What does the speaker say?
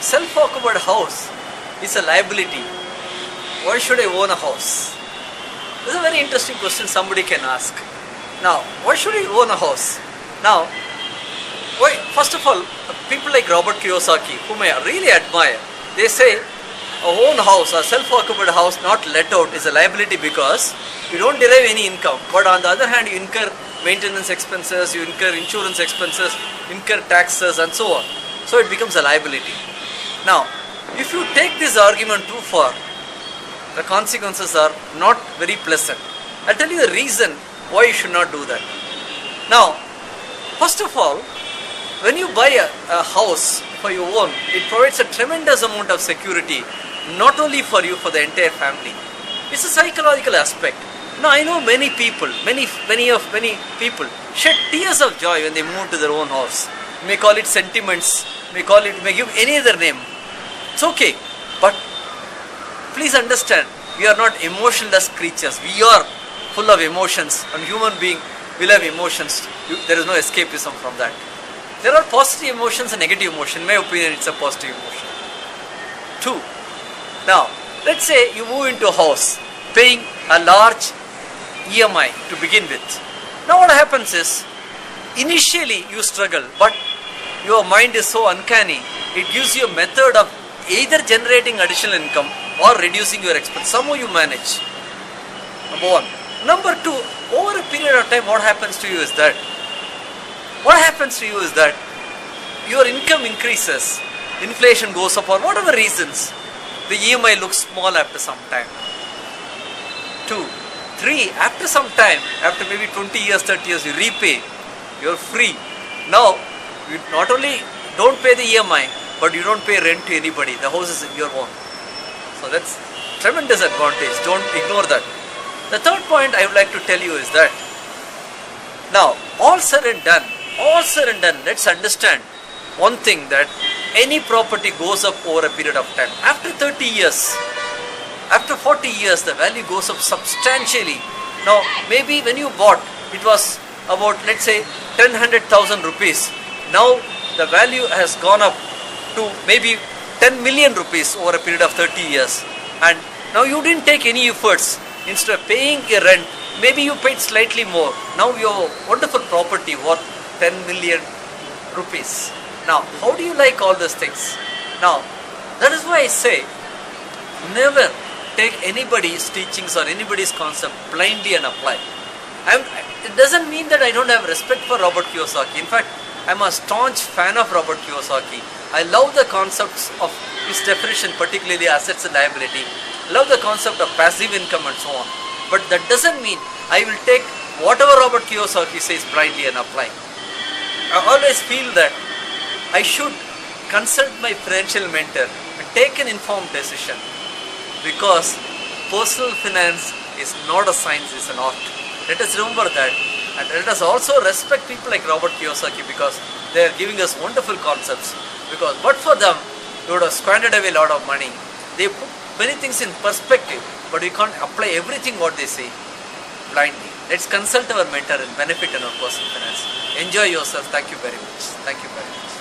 self-occupied house is a liability. Why should I own a house? This is a very interesting question somebody can ask. Now, why should I own a house? Now, why? First of all, people like Robert Kiyosaki, whom I really admire, they say a own house, a self-occupied house not let out is a liability because you don't derive any income. But on the other hand, you incur maintenance expenses, you incur insurance expenses, incur taxes and so on. So it becomes a liability. Now, if you take this argument too far, the consequences are not very pleasant. I'll tell you the reason why you should not do that. Now, first of all, when you buy a house for your own, it provides a tremendous amount of security, not only for you, for the entire family. It's a psychological aspect. Now, I know many people, many people shed tears of joy when they move to their own house. You may call it sentiments, you may give any other name. It's okay, but please understand, we are not emotionless creatures. We are full of emotions, and human being will have emotions. There is no escapism from that. There are positive emotions and negative emotion. In my opinion, it's a positive emotion. 2. Now, let's say you move into a house paying a large EMI to begin with. Now what happens is, initially you struggle, but your mind is so uncanny, it gives you a method of either generating additional income or reducing your expense. Somehow you manage. Number 1. Number 2, over a period of time, what happens to you is that your income increases, inflation goes up for whatever reasons, the EMI looks small after some time. 2. 3, after some time, after maybe 20 years, 30 years, you repay, you're free. Now, you not only don't pay the EMI, but you don't pay rent to anybody. The house is your own. So that's tremendous advantage. Don't ignore that. The third point I would like to tell you is that, now, all said and done, let's understand one thing, that any property goes up over a period of time. After 30 years, after 40 years, the value goes up substantially. Now, maybe when you bought, it was about, let's say, 100,000 rupees. Now, the value has gone up to maybe 10 million rupees over a period of 30 years. And now you didn't take any efforts. Instead of paying a rent, maybe you paid slightly more. Now your wonderful property worth 10 million rupees. Now, how do you like all these things? Now, that is why I say, never take anybody's teachings or anybody's concept blindly and apply. It doesn't mean that I don't have respect for Robert Kiyosaki. In fact, I'm a staunch fan of Robert Kiyosaki. I love the concepts of his definition, particularly assets and liability. I love the concept of passive income and so on. But that doesn't mean I will take whatever Robert Kiyosaki says blindly and apply. I always feel that I should consult my financial mentor and take an informed decision, because personal finance is not a science, it's an art. Let us remember that, and let us also respect people like Robert Kiyosaki, because they are giving us wonderful concepts. Because but for them, we would have squandered away a lot of money. They put many things in perspective, but we can't apply everything what they say blindly. Let's consult our mentor and benefit in our personal finance. Enjoy yourself. Thank you very much. Thank you very much.